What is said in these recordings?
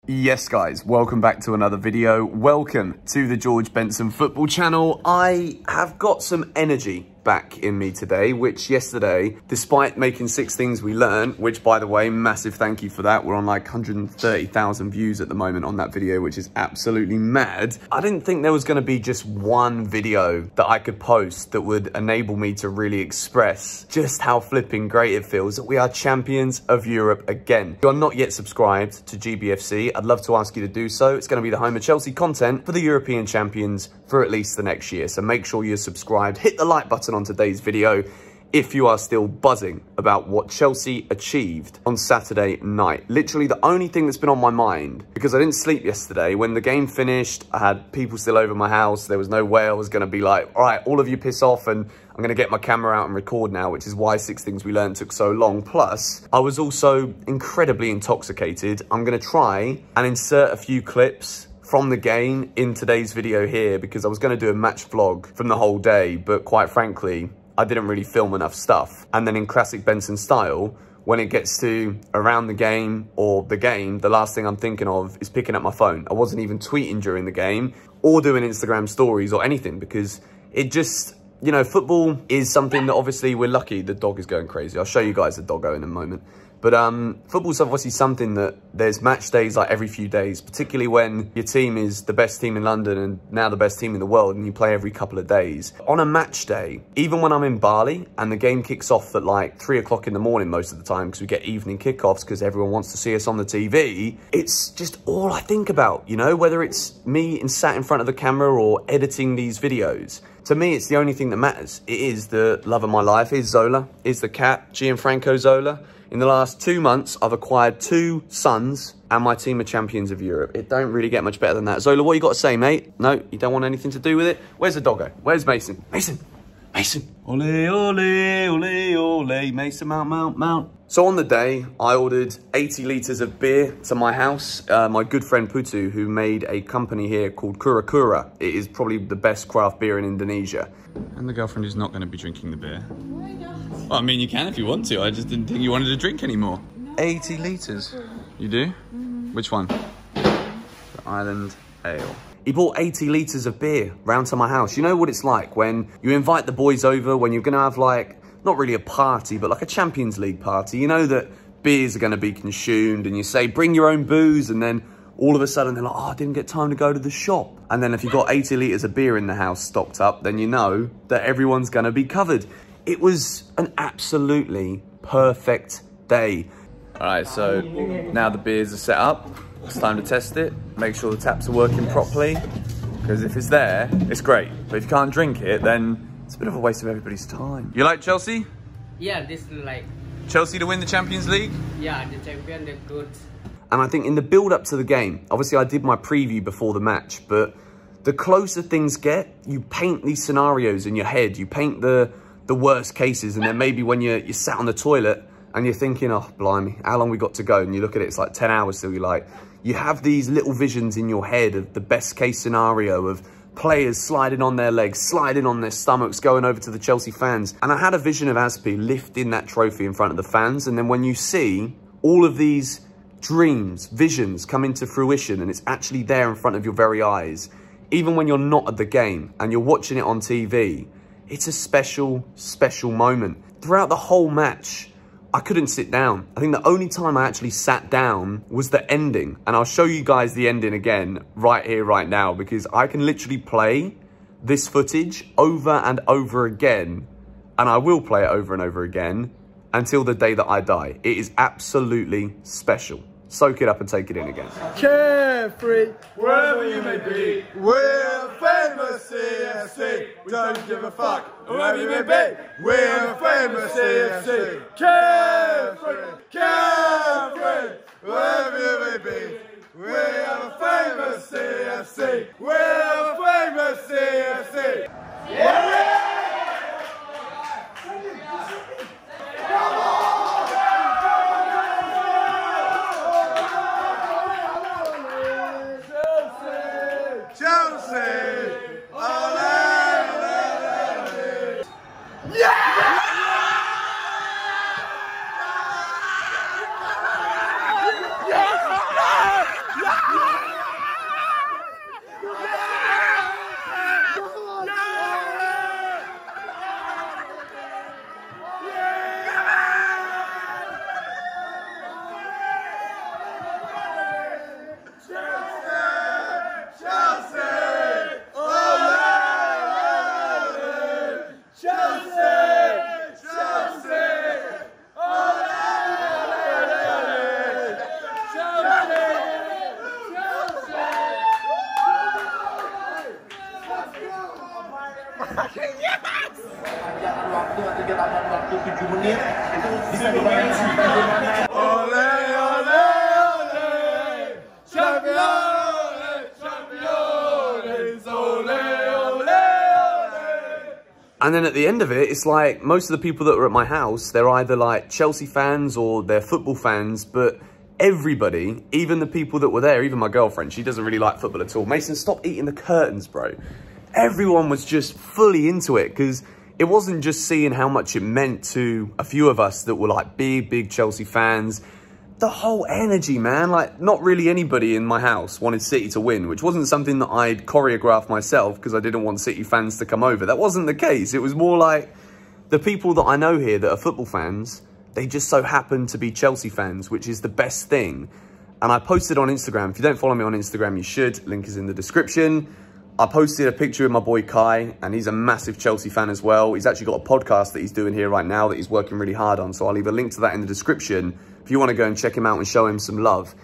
Yes guys, welcome back to another video. Welcome to the George Benson Football Channel. I have got some energy back in me today, which yesterday, despite making 6 things we learned, which by the way, massive thank you for that. We're on like 130,000 views at the moment on that video, which is absolutely mad. I didn't think there was going to be just one video that I could post that would enable me to really express just how flipping great it feels that we are champions of Europe again. If you are not yet subscribed to GBFC, I'd love to ask you to do so. It's going to be the home of Chelsea content for the European champions for at least the next year. So make sure you're subscribed. Hit the like button on today's video if you are still buzzing about what Chelsea achieved on Saturday night. Literally the only thing that's been on my mind, because I didn't sleep yesterday. When the game finished, I had people still over my house. There was no way I was going to be like, all right, all of you piss off and I'm going to get my camera out and record now, which is why 6 things we learned took so long. Plus, I was also incredibly intoxicated. I'm going to try and insert a few clips from the game in today's video here, because I was going to do a match vlog from the whole day, but quite frankly, I didn't really film enough stuff. And then in classic Benson style, when it gets to around the game or the game, the last thing I'm thinking of is picking up my phone. I wasn't even tweeting during the game or doing Instagram stories or anything, because it just, you know, football is something that obviously we're lucky. The dog is going crazy. I'll show you guys the doggo in a moment. But football's obviously something that there's match days like every few days, particularly when your team is the best team in London and now the best team in the world and you play every couple of days. On a match day, even when I'm in Bali and the game kicks off at like 3 o'clock in the morning most of the time, because we get evening kickoffs because everyone wants to see us on the TV, it's just all I think about, you know, whether it's me sat in front of the camera or editing these videos. To me, it's the only thing that matters. It is the love of my life, is Zola, is the cat, Gianfranco Zola. In the last 2 months, I've acquired 2 sons and my team are champions of Europe. It don't really get much better than that. Zola, what you got to say, mate? No, you don't want anything to do with it? Where's the doggo? Where's Mason? Mason! Mason! Ole, ole, ole, ole. Mason, mount. So on the day, I ordered 80 litres of beer to my house. My good friend Putu, who made a company here called Kura Kura. It is probably the best craft beer in Indonesia. And the girlfriend is not going to be drinking the beer. Why not? Well, I mean, you can if you want to. I just didn't think you wanted to drink anymore. No. 80 litres. You do? Mm-hmm. Which one? The Island Ale. He bought 80 litres of beer round to my house. You know what it's like when you invite the boys over, when you're going to have like, not really a party, but like a Champions League party. You know that beers are going to be consumed and you say, bring your own booze. And then all of a sudden they're like, oh, I didn't get time to go to the shop. And then if you've got 80 litres of beer in the house stocked up, then you know that everyone's going to be covered. It was an absolutely perfect day. All right, so now the beers are set up. It's time to test it. Make sure the taps are working properly. Because if it's there, it's great. But if you can't drink it, then it's a bit of a waste of everybody's time. You like Chelsea? Yeah, this is like... Chelsea to win the Champions League? Yeah, the champion, they're good. And I think in the build-up to the game, obviously I did my preview before the match, but the closer things get, you paint these scenarios in your head. You paint the worst cases, and then maybe when you're sat on the toilet and you're thinking, oh, blimey, how long we got to go? And you look at it, it's like 10 hours still. You're like, you have these little visions in your head of the best case scenario of players sliding on their legs, sliding on their stomachs, going over to the Chelsea fans. And I had a vision of Aspi lifting that trophy in front of the fans. And then when you see all of these dreams, visions come into fruition and it's actually there in front of your very eyes, even when you're not at the game and you're watching it on TV, it's a special, special moment. Throughout the whole match, I couldn't sit down. I think the only time I actually sat down was the ending. And I'll show you guys the ending again right here, right now, because I can literally play this footage over and over again. And I will play it over and over again until the day that I die. It is absolutely special. Soak it up and take it in again. Carefree, wherever you may be, we're famous CFC. We don't give a fuck, wherever you may be, we're famous CFC. Carefree, carefree, wherever you may be, we are famous CFC. We're famous CFC. Yeah! Come on! hadir itu bisa dibayangkan bagaimana. Ole, ole, ole, champions, champions, ole, ole, ole. And then at the end of it, it's like most of the people that were at my house, they're either like Chelsea fans or they're football fans, but everybody, even the people that were there, even my girlfriend, she doesn't really like football at all. Mason, stop eating the curtains, bro. Everyone was just fully into it because it wasn't just seeing how much it meant to a few of us that were like big Chelsea fans. The whole energy, man, like not really anybody in my house wanted City to win, which wasn't something that I'd choreographed myself because I didn't want City fans to come over. That wasn't the case. It was more like the people that I know here that are football fans, they just so happen to be Chelsea fans, which is the best thing. And I posted on Instagram. If you don't follow me on Instagram, you should. Link is in the description. I posted a picture of my boy Kai, and he's a massive Chelsea fan as well. He's actually got a podcast that he's doing here right now that he's working really hard on. So I'll leave a link to that in the description if you want to go and check him out and show him some love.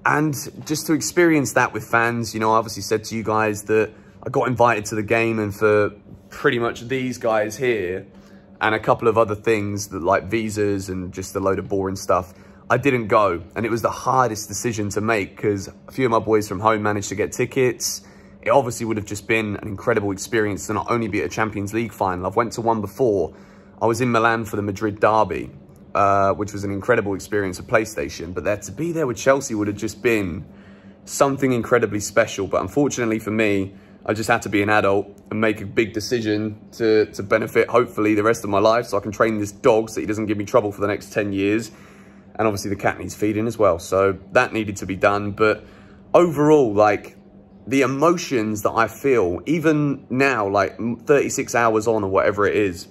And just to experience that with fans, you know, I obviously said to you guys that I got invited to the game, and for pretty much these guys here and a couple of other things that like visas and just a load of boring stuff, I didn't go. And it was the hardest decision to make because a few of my boys from home managed to get tickets. It obviously would have just been an incredible experience to not only be at a Champions League final. I've went to one before. I was in Milan for the Madrid derby, which was an incredible experience at PlayStation. But to be there with Chelsea would have just been something incredibly special. But unfortunately for me, I just had to be an adult and make a big decision to benefit, hopefully, the rest of my life so I can train this dog so he doesn't give me trouble for the next 10 years. And obviously the cat needs feeding as well. So that needed to be done. But overall, like, the emotions that I feel, even now, like 36 hours on or whatever it is,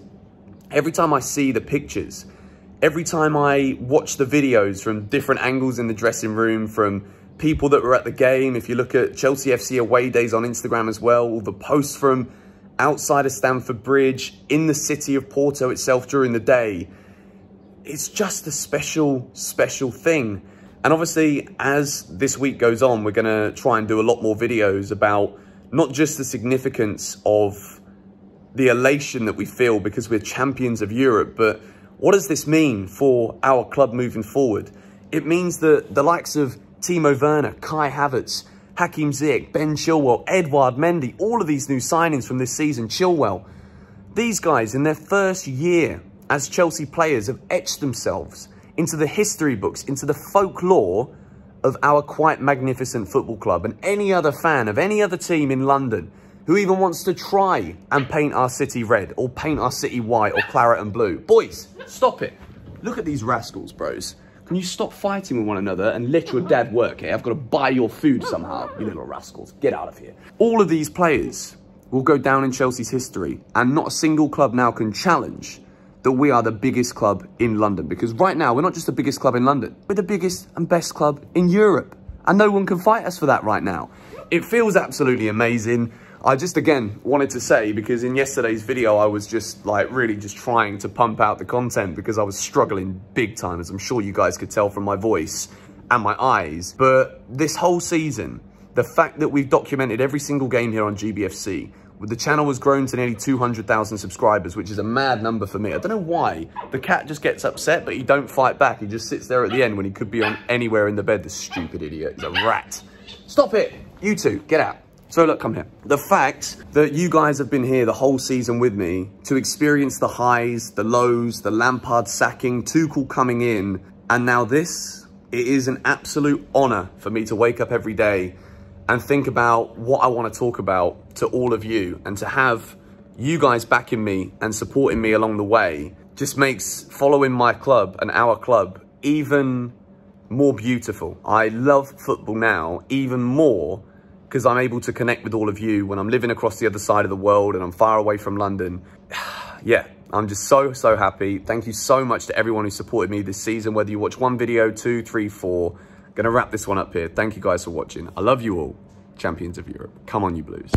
every time I see the pictures, every time I watch the videos from different angles in the dressing room, from people that were at the game, if you look at Chelsea FC away days on Instagram as well, all the posts from outside of Stamford Bridge, in the city of Porto itself during the day, it's just a special, special thing. And obviously, as this week goes on, we're going to try and do a lot more videos about not just the significance of the elation that we feel because we're champions of Europe, but what does this mean for our club moving forward? It means that the likes of Timo Werner, Kai Havertz, Hakim Ziyech, Ben Chilwell, Edouard Mendy, all of these new signings from this season, Chilwell, these guys in their first year as Chelsea players have etched themselves into the history books, into the folklore of our quite magnificent football club. And any other fan of any other team in London who even wants to try and paint our city red or paint our city white or claret and blue. Boys, stop it. Look at these rascals, bros. Can you stop fighting with one another and let your dad work here? I've got to buy your food somehow, you little rascals. Get out of here. All of these players will go down in Chelsea's history, and not a single club now can challenge that we are the biggest club in London. Because right now, we're not just the biggest club in London, we're the biggest and best club in Europe. And no one can fight us for that right now. It feels absolutely amazing. I just, again, wanted to say, because in yesterday's video, I was just like really just trying to pump out the content because I was struggling big time, as I'm sure you guys could tell from my voice and my eyes. But this whole season, the fact that we've documented every single game here on GBFC, the channel has grown to nearly 200,000 subscribers, which is a mad number for me. I don't know why. The cat just gets upset, but he don't fight back. He just sits there at the end when he could be on anywhere in the bed. This stupid idiot. He's a rat. Stop it. You two, get out. So look, come here. The fact that you guys have been here the whole season with me to experience the highs, the lows, the Lampard sacking, Tuchel coming in, and now this, it is an absolute honour for me to wake up every day and think about what I want to talk about to all of you, and to have you guys backing me and supporting me along the way just makes following my club and our club even more beautiful. I love football now even more because I'm able to connect with all of you when I'm living across the other side of the world and I'm far away from London. Yeah, I'm just so, so happy. Thank you so much to everyone who supported me this season, whether you watch one video, 2, 3, 4. Gonna wrap this one up here. Thank you guys for watching. I love you all. Champions of Europe. Come on, you Blues.